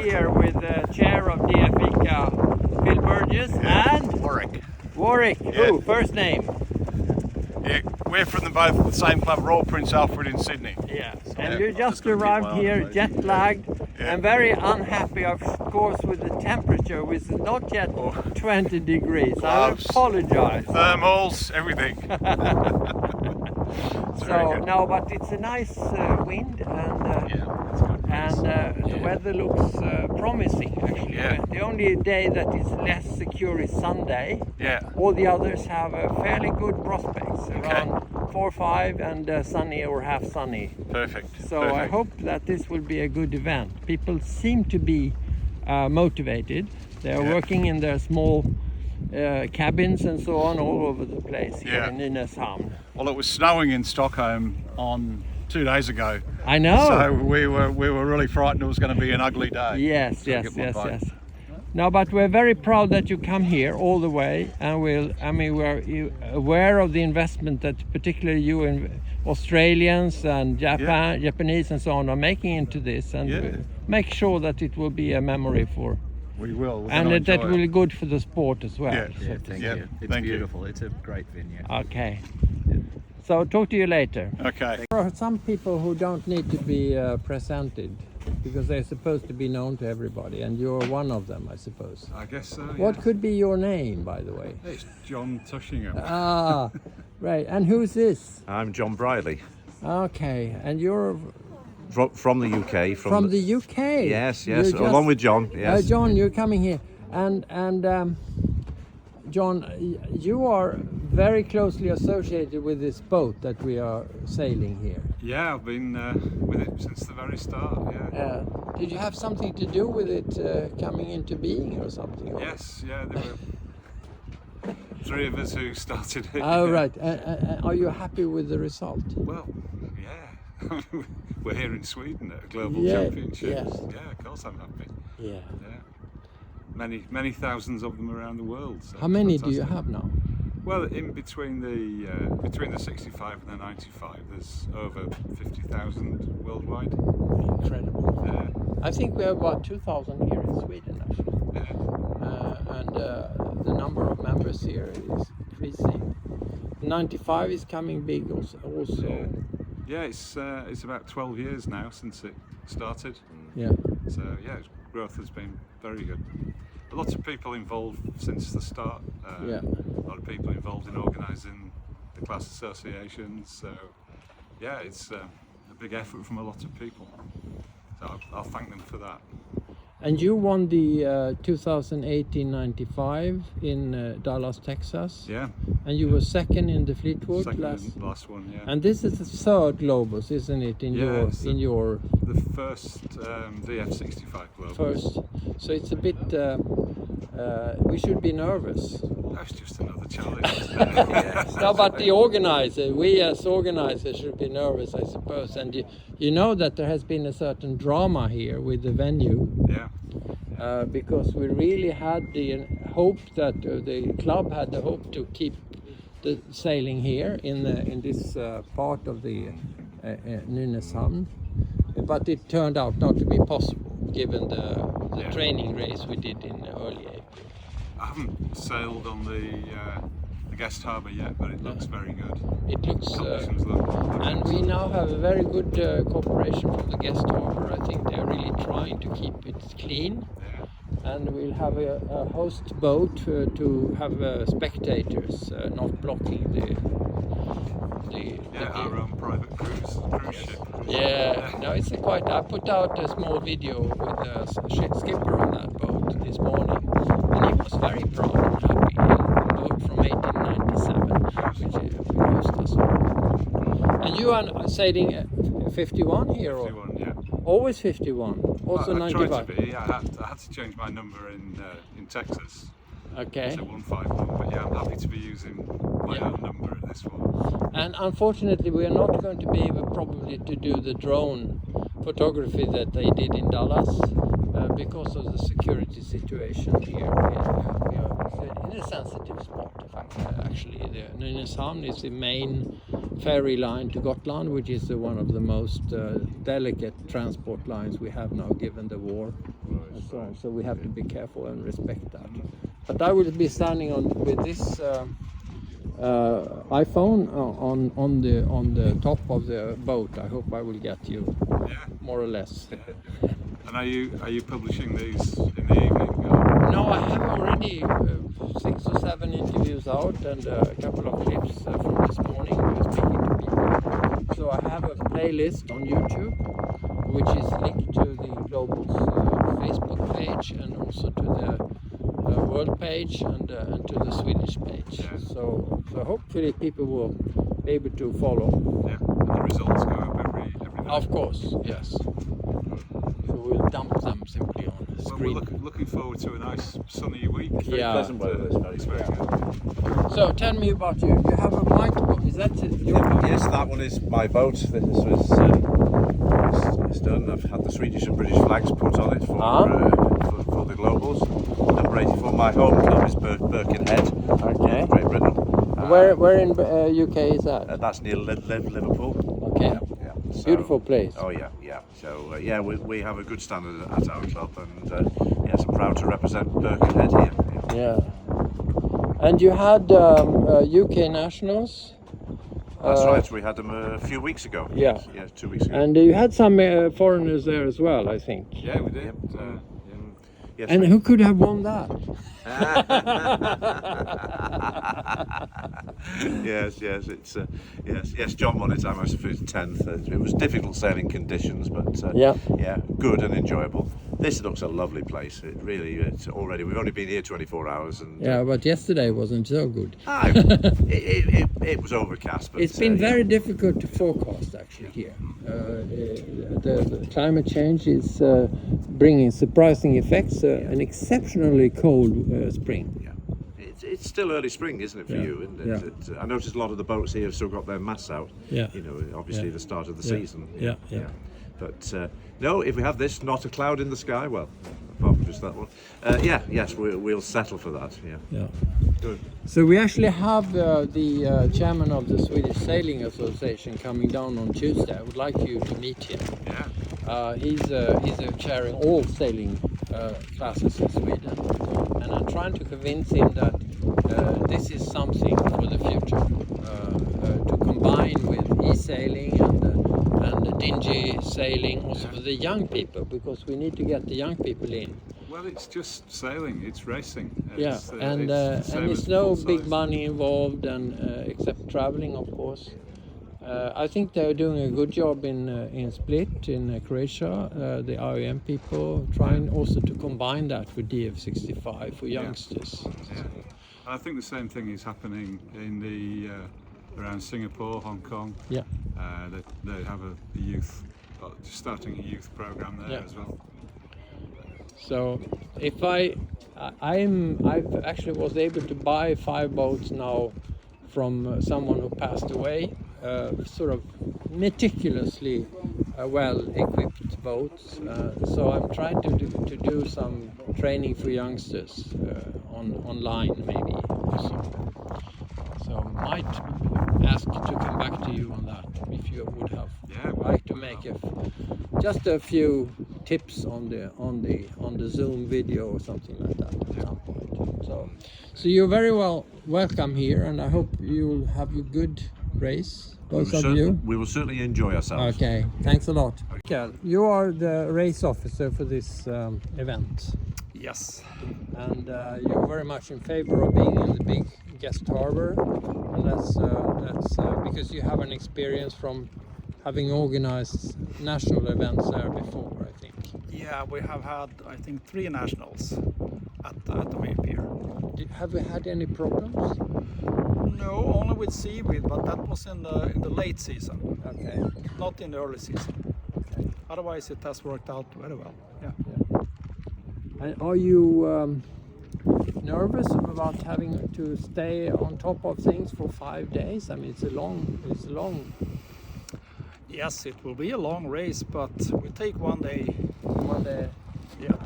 here with the chair of DF65, Burgess, and Warwick. Yeah. Who? First name? Yeah, we're from both the same club, Royal Prince Alfred in Sydney. Yeah. And you just arrived here, jet lagged, and very unhappy, of course, with the temperature, which is not yet 20 degrees. Gloves, I apologize. Thermals, everything. So no, but it's a nice wind, and the weather looks promising actually. Yeah. The only day that is less secure is Sunday. Yeah. All the others have fairly good prospects, around 4 or 5 and sunny or half sunny. Perfect. So Perfect. I hope that this will be a good event. People seem to be motivated. They are working in their small cabins and so on all over the place here in Nynäshamn. Well, it was snowing in Stockholm on 2 days ago. I know. So we were really frightened it was going to be an ugly day. Yes. No, but we're very proud that you come here all the way, and we're aware of the investment that particularly you and Australians and Japanese and so on are making into this, and we'll make sure that it will be a memory for. We will. And that will be good for the sport as well. Yeah, thank you. It's beautiful. It's a great venue. Okay. So talk to you later. Okay. There are some people who don't need to be presented because they're supposed to be known to everybody, and you're one of them, I suppose. I guess so. What could be your name, by the way? It's John Tushingham. Ah, right. And who's this? I'm John Briley. Okay. And you're From the UK. from the UK? Yes, You're just- along with John. Yes. John, you're coming here. And John, you are very closely associated with this boat that we are sailing here. Yeah, I've been with it since the very start, yeah. Did you have something to do with it coming into being or something? Yes, yeah, there were 3 of us who started it. Oh, right. Are you happy with the result? Well, yeah. We're here in Sweden at a global Yeah, championships. yes. Yeah, of course I'm happy. Yeah. Many thousands of them around the world. So How many it's do you fantastic. have now? Well, in between the 65 and the 95, there's over 50,000 worldwide. Incredible. Yeah, I think we have about 2,000 here in Sweden, actually. yeah. And the number of members here is increasing. 95 is coming big also. Yeah, it's about 12 years now since it started. Yeah. So yeah, growth has been very good. A lot of people involved since the start. A lot of people involved in organising the class associations. So yeah, it's a big effort from a lot of people. So I'll thank them for that. And you won the 2018-95 in Dallas, Texas. Yeah. And you were second in the Fleetwood Last one, yeah. And this is the third Globals, isn't it? In your the first DF65 Globals. first. So it's a bit. We should be nervous. That's just another challenge. Isn't it? No, but the organizer, we as organizers should be nervous, I suppose. And you know that there has been a certain drama here with the venue. Yeah. Because we really had the hope that the club had the hope to keep the sailing here in this part of the Nynäshamn, but it turned out not to be possible given the training race we did in early April. I haven't sailed on the guest harbour yet, but it looks very good. It looks, Conditions look and we now have a very good cooperation from the guest harbour. I think they're really trying to keep it clean. Yeah. And we'll have a host boat to have spectators not blocking the our own private cruise ship. Yeah, no, it's quite. I put out a small video with the skipper on that boat this morning, and he was very proud and happy. A boat from 1897, which host us. And you are sailing 51 here, or 51, yeah. always 51, also I 95. tried to be. I had to change my number in Texas. Okay. It's a 151, but yeah, I'm happy to be using my own number at this one. And unfortunately, we are not going to be able probably to do the drone photography that they did in Dallas because of the security situation here. We are in a sensitive spot. Actually, the Nynäshamn is the main ferry line to Gotland, which is one of the most delicate transport lines we have now, given the war. So we have to be careful and respect that. But I will be standing with this iPhone on the top of the boat. I hope I will get you, more or less. And are you publishing these in the evening? No, I have already 6 or 7 interviews out and a couple of clips from this morning speaking to people. So I have a playlist on YouTube, which is linked to the Globals Facebook page and also to the world page and to the Swedish page. Yeah. So hopefully people will be able to follow. Yeah, and the results go up every night. Of course, yes. So we'll dump them simply on the Well, screen. we're looking forward to a nice sunny week. Yeah. Pleasant weather. It's very good. So tell me about you. You have a mic boat. Is that your boat? Yes, that one is my boat. This was it's done. I've had the Swedish and British flags put on it for the Globals. Number 84. My home club is Birkenhead, Okay. Great Britain. Where in UK is that? That's near Liverpool. Okay. Yeah. So- Beautiful place. Oh yeah. So we have a good standard at our club, and yes, I'm proud to represent Birkenhead here. Yeah. And you had UK nationals. That's right. We had them a few weeks ago. Yeah. Yes, 2 weeks ago. And you had some foreigners there as well, I think. Yeah, we did. Yes, And who could have won that? yes, it's yes. John won it. I was for his 10th. It was difficult sailing conditions, but Yeah. good and enjoyable. This looks a lovely place. It really, it's already. We've only been here 24 hours, and Yeah, but yesterday wasn't so good. it was overcast. But It's been very difficult to forecast actually here. The climate change is bringing surprising effects. An exceptionally cold spring. It's still early spring, isn't it, for you? Isn't it? I noticed a lot of the boats here have still got their masts out. Yeah. You know, obviously the start of the season. Yeah. But no, if we have this, not a cloud in the sky. Well, apart from just that one. Yes, we'll settle for that. Yeah. Good. So we actually have the chairman of the Swedish Sailing Association coming down on Tuesday. I would like you to meet him. Yeah. He's chairing all sailing classes in Sweden, and I'm trying to convince him that this is something for the future to combine with e-sailing and dingy sailing also for the young people, because we need to get the young people in. Well, it's just sailing. It's racing. And it's no big money involved, and except traveling, of course. I think they're doing a good job in Split, in Croatia, the IOM people, trying also to combine that with DF65 for youngsters. Yeah. I think the same thing is happening in around Singapore, Hong Kong. Yeah. They have a youth, starting a youth program there as well. So if I actually was able to buy 5 boats now from someone who passed away, sort of meticulously well-equipped boats. So I'm trying to do some training for youngsters online maybe also. So might ask to come back to you on that if you would have like to make just a few tips on the Zoom video or something like that at some point. So you're very welcome here, and I hope you'll have a good race, both of you. We will certainly enjoy ourselves. Okay, thanks a lot. Mikael, you are the race officer for this event. Yes. And you're very much in favor of being in the big guest harbor, and that's because you have an experience from having organized national events there before, I think. Yeah, we have had, I think, 3 nationals at the main pier. Have we had any problems? No, only with seaweed, but that was in the late season. Okay. Not in the early season. Okay. Otherwise, it has worked out very well. Yeah. And are you nervous about having to stay on top of things for 5 days? I mean, it's a long. Yes, it will be a long race, but we take one day. One day. Yeah.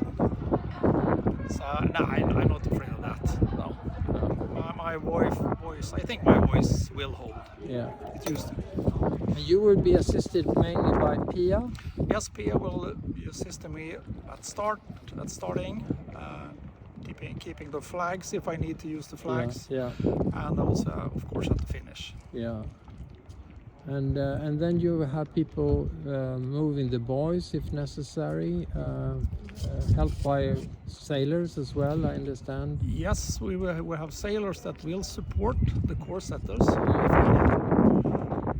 So I'm not afraid of that. No. My voice, I think my voice will hold. Yeah. It used to. And you will be assisted mainly by Pia. Yes, Pia will assist me at starting, keeping the flags if I need to use the flags, Yeah. and also of course at the finish. Yeah. And then you have people moving the buoys if necessary, helped by sailors as well, I understand. Yes, we have sailors that will support the course setters if needed.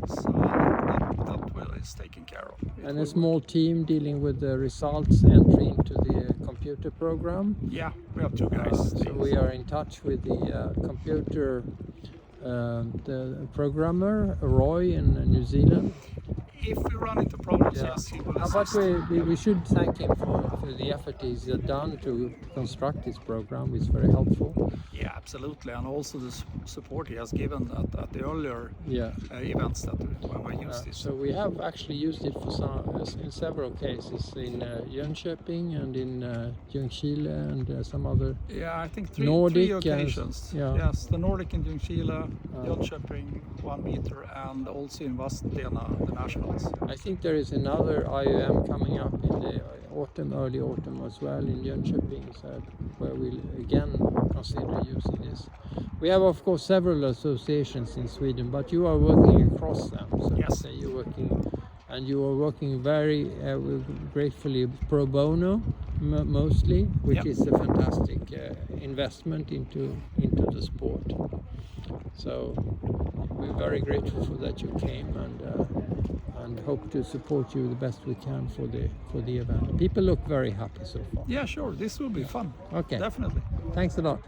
So that is taken care of. And a small team dealing with the results entry into the computer program. Yeah, we have 2 guys. So we are in touch with the computer the programmer Roy in New Zealand. If we run into problems, Yeah. yes, he will But assist. we should thank him for the effort he's done to construct this program. It's very helpful. Yeah, absolutely, and also the support he has given at the earlier Yeah. events that when we used this. So we have actually used it for in several cases in Jönköping and in Ljungskile and some other. Yeah, I think three Nordic occasions. yeah. Yes, the Nordic in Ljungskile, Jönköping 1 meter, and also in Vadstena, the nationals. I think there is another IOM coming up in the autumn, early autumn as well in Jönköping, so where we'll again consider using this. We have of course several associations in Sweden, but you are working across them. So Yes. you're working, and you are working very gratefully pro bono mostly, which Yep. is a fantastic investment into the sport. So we're very grateful for that you came and hope to support you the best we can for the event. People look very happy so far. Yeah, sure, this will be fun. Okay. Definitely. Thanks a lot.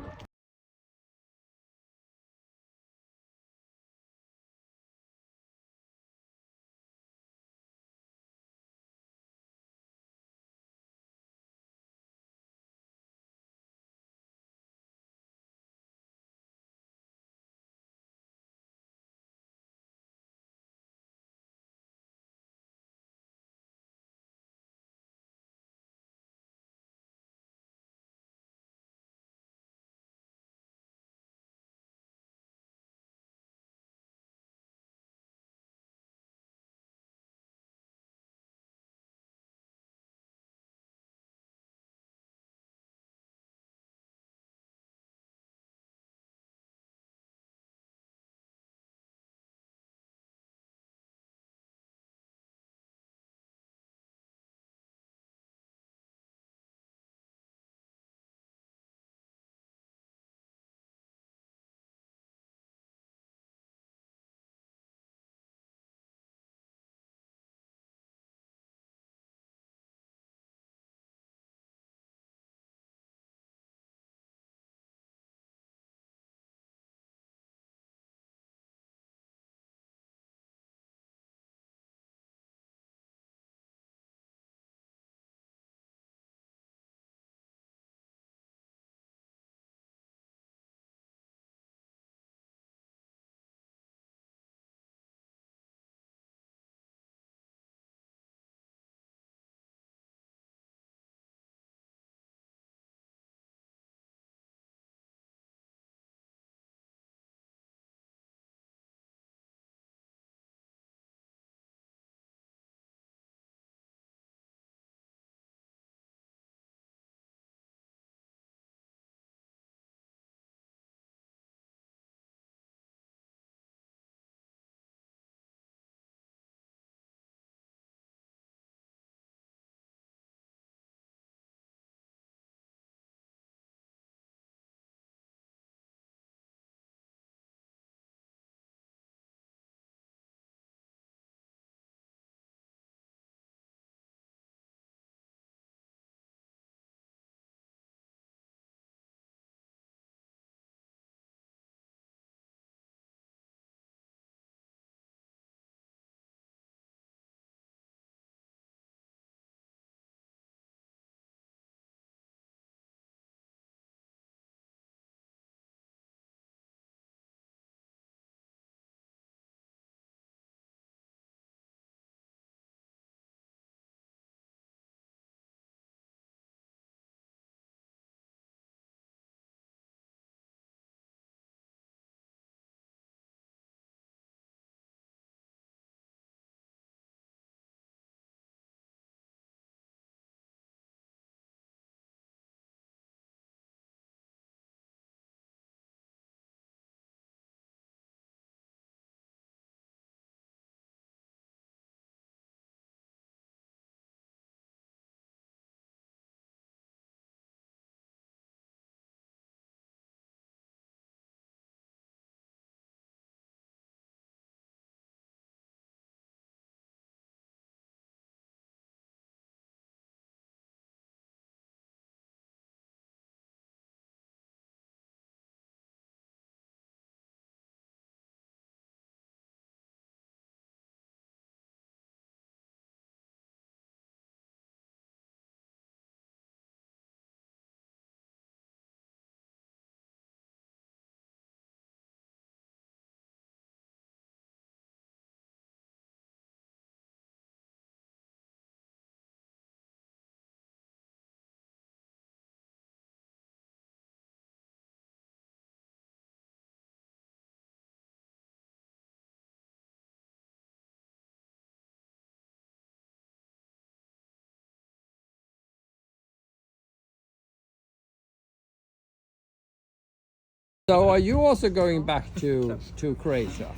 So are you also going back to Croatia?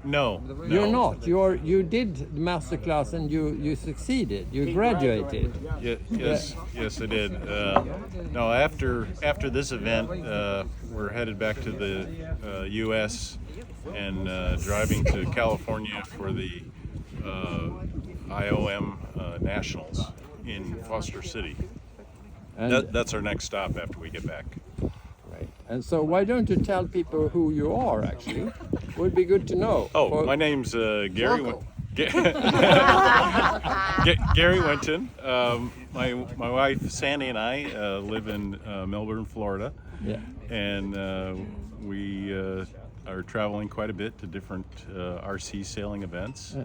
No, You're not. You did the master class and you succeeded. You graduated. Yes, I did. No, after this event, we're headed back to the U.S. and driving to California for the IOM Nationals in Foster City. And, That's our next stop after we get back. right. And so why don't you tell people who you are actually? Would be good to know. Oh, my name's Gary. Gary Winton. My wife Sandy and I live in Melbourne, Florida. Yeah. And we are traveling quite a bit to different RC sailing events.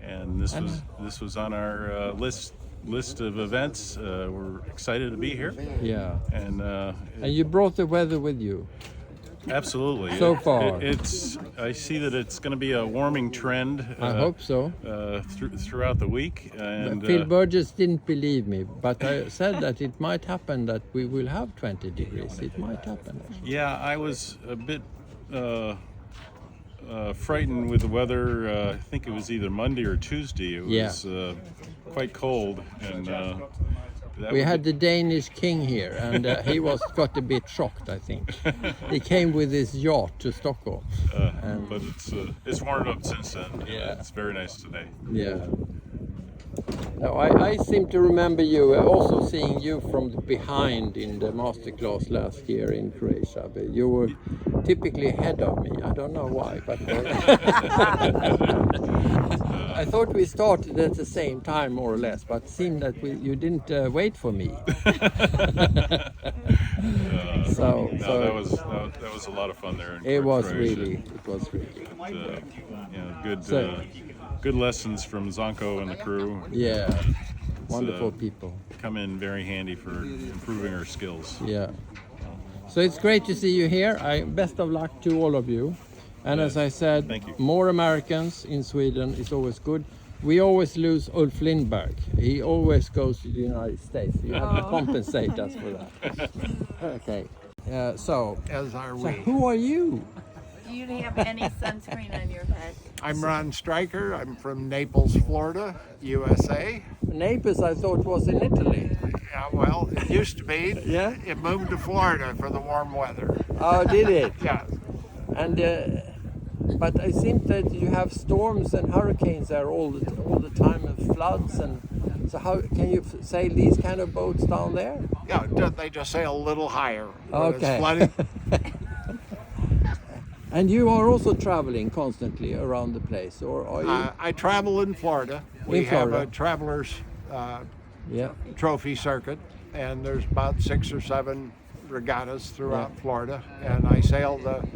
And this was on our list of events. We're excited to be here. Yeah. And you brought the weather with you. Absolutely. So far. I see that it's going to be a warming trend. I hope so. Throughout the week. And Phil Burgess didn't believe me, but I said that it might happen that we will have 20 degrees. It might happen. Actually. Yeah, I was a bit frightened with the weather. I think it was either Monday or Tuesday. It was quite cold, and we had the Danish king here, and he got a bit shocked, I think. He came with his yacht to Stockholm. But it's warmed up since then. Yeah. It's very nice today. Yeah. Now, I seem to remember you also seeing you from behind in the masterclass last year in Croatia. But you were typically ahead of me. I don't know why, but I thought we started at the same time, more or less. But it seemed that you didn't wait for me. That was a lot of fun there. It was Croatia. really. Good lessons from Zonko and the crew. Yeah, wonderful people. Come in very handy for improving our skills. Yeah. So it's great to see you here. Best of luck to all of you. And as I said, Thank you. more Americans in Sweden is always good. We always lose Ulf Lindberg. He always goes to the United States. You have to compensate us for that. Okay. As are we. So who are you? Do you have any sunscreen on your head? I'm Ron Stryker. I'm from Naples, Florida, USA. Naples, I thought, was in Italy. Yeah, well, it used to be. Yeah? It moved to Florida for the warm weather. Oh, did it? Yeah. And but I think that you have storms and hurricanes there all the time, and floods. And so how can you sail these kind of boats down there? Yeah, they just sail a little higher. When Okay. It's flooded. And you are also traveling constantly around the place, or are you? I travel in Florida. We have a traveler's trophy circuit, and there's about 6 or 7 regattas throughout Florida. And I sail the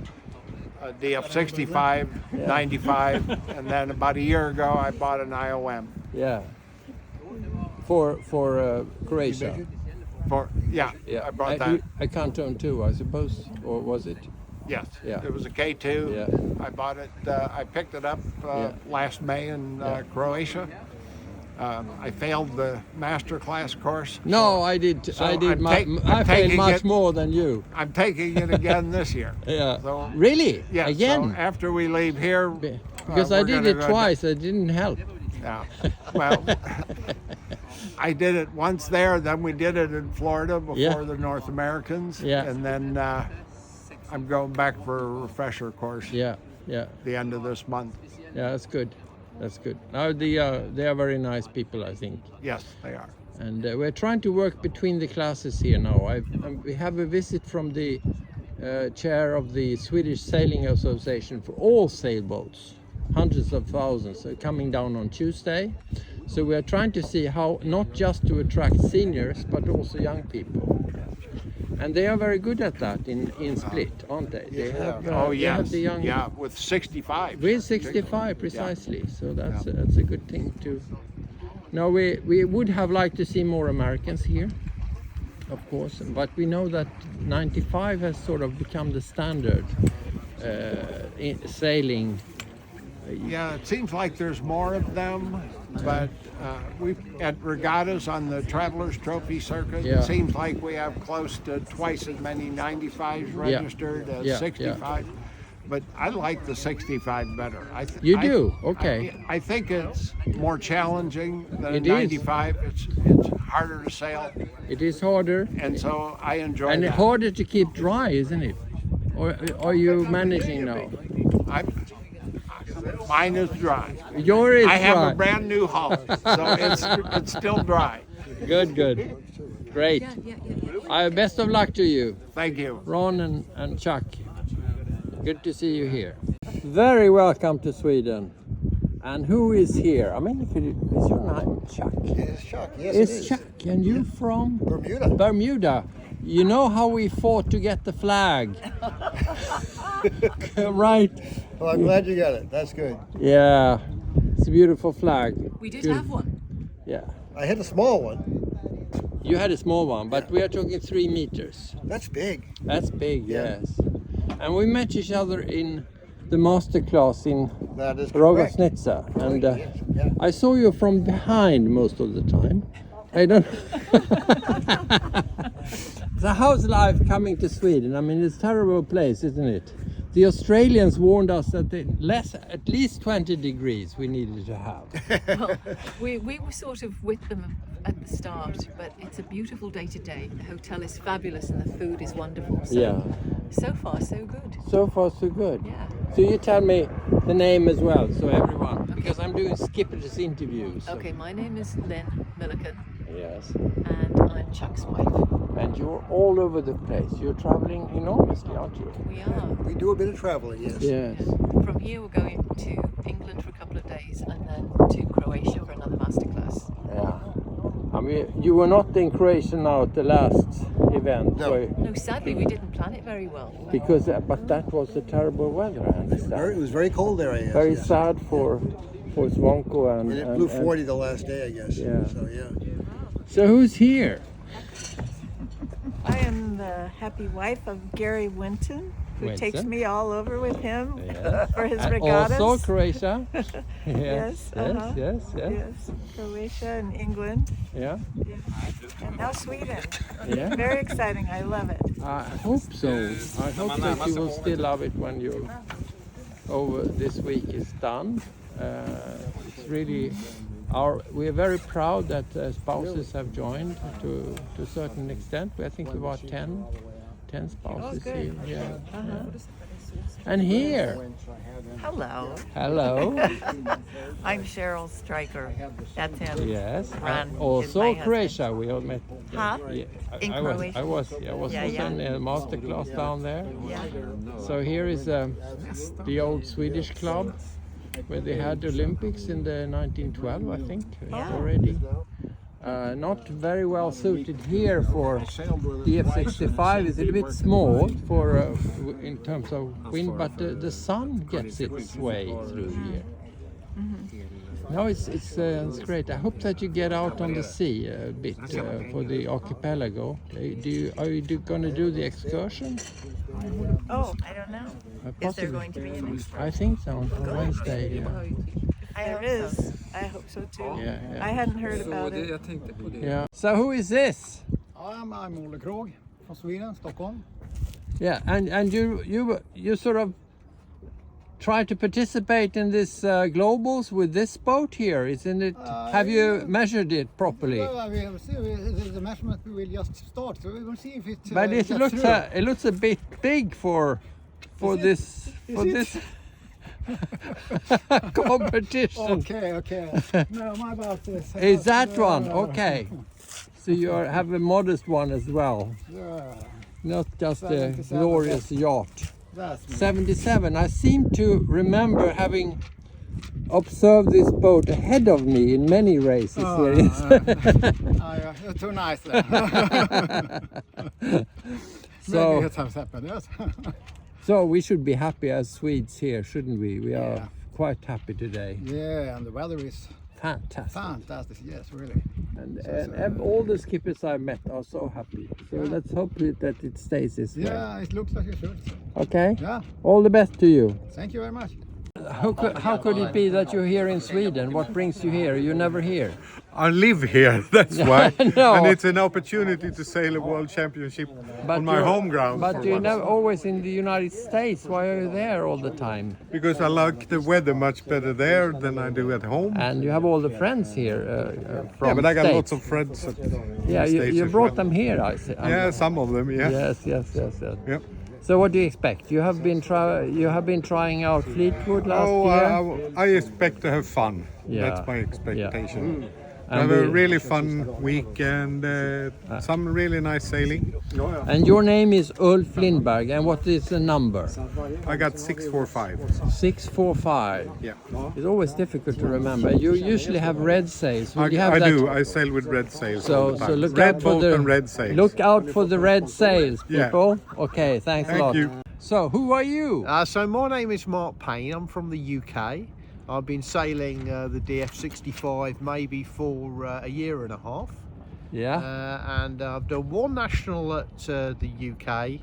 DF65, 95, and then about a year ago I bought an IOM. Yeah. For Croatia. I brought that. A Canton too, I suppose, or was it? Yes. Yeah. It was a K2. Yeah. I bought it. I picked it up last May in Croatia. I failed the master class course. No, I did. So I did. I'm I failed much it, more than you. I'm taking it again this year. Yeah. So, really? Yeah. Again? So after we leave here. Because I did it twice. It didn't help. Yeah. Well, I did it once there. Then we did it in Florida before the North Americans. Yeah. And then I'm going back for a refresher course. Yeah. The end of this month. Yeah, that's good. That's good. Now they are very nice people, I think. Yes, they are. And we're trying to work between the classes here now. We have a visit from the chair of the Swedish Sailing Association for all sailboats, hundreds of thousands, coming down on Tuesday. So we are trying to see how not just to attract seniors, but also young people. And they are very good at that in Split, aren't they? They have, they have the young, with 65. with 65 precisely. So that's a good thing too. Now we would have liked to see more Americans here, of course, but we know that 95 has sort of become the standard in sailing Yeah, it seems like there's more of them, but we at regattas on the Travelers Trophy circuit, Yeah. it seems like we have close to twice as many 95s registered as 65. But I like the 65 better. You do? Okay. I think it's more challenging than It a is. 95. It's harder to sail, It is harder. and so I enjoy And that. harder to keep dry, isn't it? Or are you managing now? Mine is dry. Yours is I have dry. a brand new hull, so it's still dry. Good, good. Great. Best of luck to you, Thank you. Ron and Chuck. Good to see you here. Very welcome to Sweden. And who is here? I mean, is your name Chuck? It's Chuck, yes It's it is. Chuck, and you from? Bermuda. Bermuda. You know how we fought to get the flag? Right. Well, I'm glad you got it. That's good. Yeah. It's a beautiful flag. We did Good. have one. Yeah. I had a small one. You had a small one, but we are talking 3 meters. That's big. That's big, Yeah. yes. And we met each other in the master class in That is correct. Rogasnitsa. And Yes, yeah. I saw you from behind most of the time. I don't. So how's life coming to Sweden? I mean, it's a terrible place, isn't it? The Australians warned us that at least 20 degrees we needed to have. Well, we were sort of with them at the start, but it's a beautiful day today. The hotel is fabulous and the food is wonderful. So, Yeah. so far, so good. So far, so good. Yeah. So you tell me the name as well, so everyone, because I'm doing skipper's interviews. So. Okay, my name is Millican Yes. and I'm Chuck's wife. And you're all over the place. You're traveling enormously, aren't you? We are. We do a bit of traveling, yes. Yes. From here, we're going to England for a couple of days and then to Croatia for another masterclass. Yeah. I mean, you were not in Croatia now at the last event. No. where- No, sadly, we didn't plan it very well. Because, but that was the terrible weather, I understand. It was very cold there, I guess. Very yes. sad for Svonko and... And it blew 40 the last day, I guess. Yeah. So, yeah. So who's here? I am the happy wife of Gary Winton, who Winton. takes me all over with him Yeah. for his And regattas. also Croatia. Yes, Yes, uh-huh. yes. Yes, Croatia and England, Yeah. and now Sweden. Yeah. Very exciting. I love it. I hope so. I hope that you will still love it when you this week is done. It's really we are very proud that spouses have joined to a certain extent. I think about 10 spouses here. Yeah. And here. Hello. Hello. I'm Cheryl Stryker. That's him. Yes. Ron is Also my husband. Croatia. We all met. Huh? Yeah, In I Croatia? was Yeah, also yeah. in a master class down there. Yeah. So here is the old Swedish club where they had the Olympics in the 1912, I think, already. Not very well suited here for DF65. It's a little bit small for in terms of wind, but the sun gets its way through here. No, it's great. I hope that you get out on the sea a bit for the archipelago. Are you going to do the excursion? Oh, I don't know. Is there Possibly. going to be an excursion? I think so, on Wednesday. Yeah. There is. I hope so too. Yeah, yeah. I hadn't heard about it. Yeah. So who is this? I'm Olle Krog from Sweden, Stockholm. Yeah, and you sort of try to participate in this globals with this boat here, isn't it? Have you measured it properly? Well, we will see. The measurement we will just start, so we will see if it. But it gets looks a bit big for this competition. Okay. No, my about this. Is that one? Okay. So you have a modest one as well, not just a 77, glorious yacht. That's me. 77. I seem to remember having observed this boat ahead of me in many races here. You're too nice there. So- Maybe it has happened, yes. So we should be happy as Swedes here, shouldn't we? We are quite happy today. Yeah, and the weather is Fantastic. yes, really. And all the skippers I've met are so happy. So let's hope that it stays this way. Yeah, it looks like it should. Okay? Yeah, All the best to you. thank you very much. how could it be that you're here in Sweden? What brings you here? You're never here. I live here, that's why. No. And it's an opportunity to sail a world championship on my home ground. But you're never always in the United States. Why are you there all the time? Because I like the weather much better there than I do at home. And you have all the friends here from Yeah, but I got States. lots of friends at Yeah, States you as brought well. them here, I see. Yeah, some of them, yeah. Yes. Yep. So what do you expect? You have been trying out Fleetwood last year. I expect to have fun. Yeah. That's my expectation. And have a really fun week and some really nice sailing. And your name is Ulf Lindberg, and what is the number? I got 645. 645. Yeah. It's always difficult to remember. You usually have red sails. Will you have I that? do. I sail with red sails all the time. So look red out for boat the and red sails. Look out for the red sails, Yeah. people. Okay, thanks a lot. Thank you. So who are you? So my name is Mark Payne. I'm from the UK. I've been sailing the DF65 maybe for a year and a half. Yeah. And I've done one national at the UK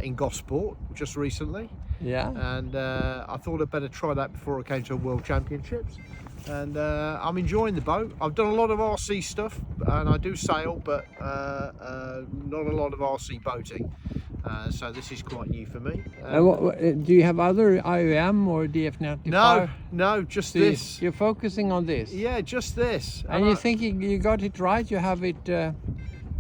in Gosport just recently. Yeah. And I thought I'd better try that before I came to World Championships. And I'm enjoying the boat. I've done a lot of RC stuff and I do sail, but not a lot of RC boating. So this is quite new for me. Do you have other IOM or DF95? No, just So this. You're focusing on this? Yeah, just this. And you think you got it right? You have it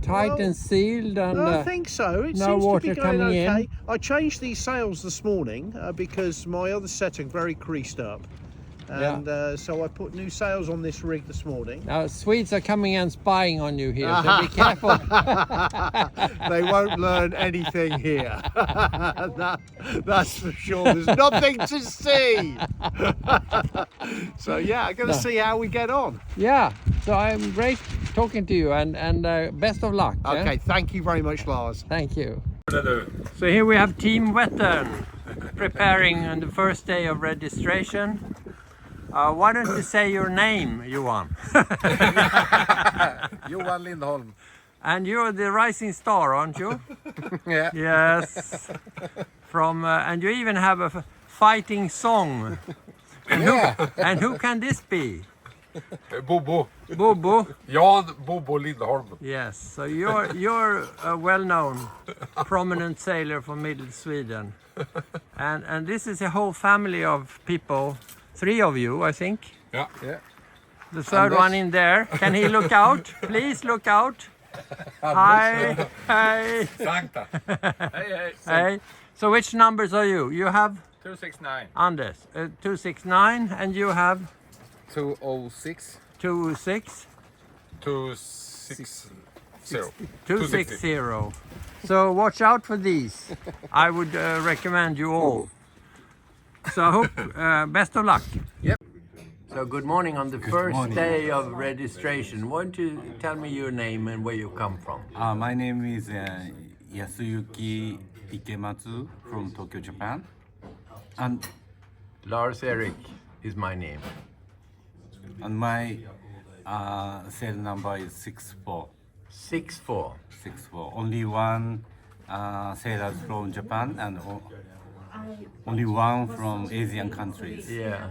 tight and sealed and I think so. It no seems water to be going coming okay. in? I changed these sails this morning because my other set are very creased up. And so I put new sails on this rig this morning. Now Swedes are coming and spying on you here, so be careful. They won't learn anything here. That's for sure. There's nothing to see. So yeah, I'm going to see how we get on. Yeah, so I'm great talking to you and best of luck. Okay, thank you very much, Lars. Thank you. So here we have Team Winton preparing on the first day of registration. Why don't you say your name, Johan? Johan Lindholm. And you're the rising star, aren't you? Yeah. Yes. From and you even have a fighting song. And who can this be? Bobo. Bobo. Jan Bobo Lindholm. Yes. So you're a well-known, prominent sailor from Middle Sweden, and this is a whole family of people. 3 of you, I think. Yeah. The third one in there. Can he look out? Please look out. Hi. Hey. Sankta. Hey. Hey. So which numbers are you? You have 269. Anders, 269, and you have 206. 26. 260. 260. So watch out for these. I would recommend you all. So I hope best of luck. Yep. So good morning on the first day of registration. Why don't you tell me your name and where you come from? My name is Yasuyuki Ikematsu from Tokyo, Japan. And Lars-Erik is my name. And my cell number is 64. 64. 64. Only one sailor from Japan and only one from Asian countries. Yeah.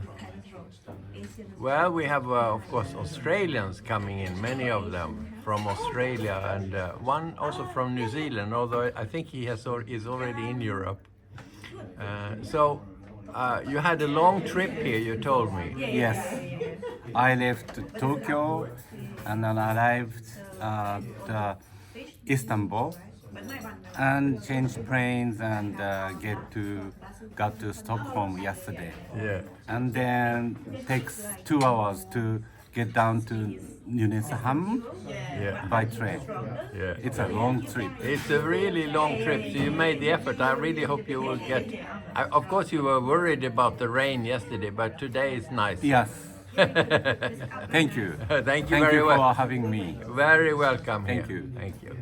Well, we have, of course, Australians coming in, many of them from Australia, and one also from New Zealand, although I think he is already in Europe. So you had a long trip here, you told me. Yes. I left Tokyo and then arrived at Istanbul and changed planes and got to Stockholm yesterday. Yeah. And then takes 2 hours to get down to Lindholm by train. Yeah. It's a long trip. It's a really long trip, so you made the effort. I really hope you will get... Of course you were worried about the rain yesterday, but today is nice. Yes. Thank you. Thank you Thank very you well. for having me. Very welcome. Thank here. you. Thank you.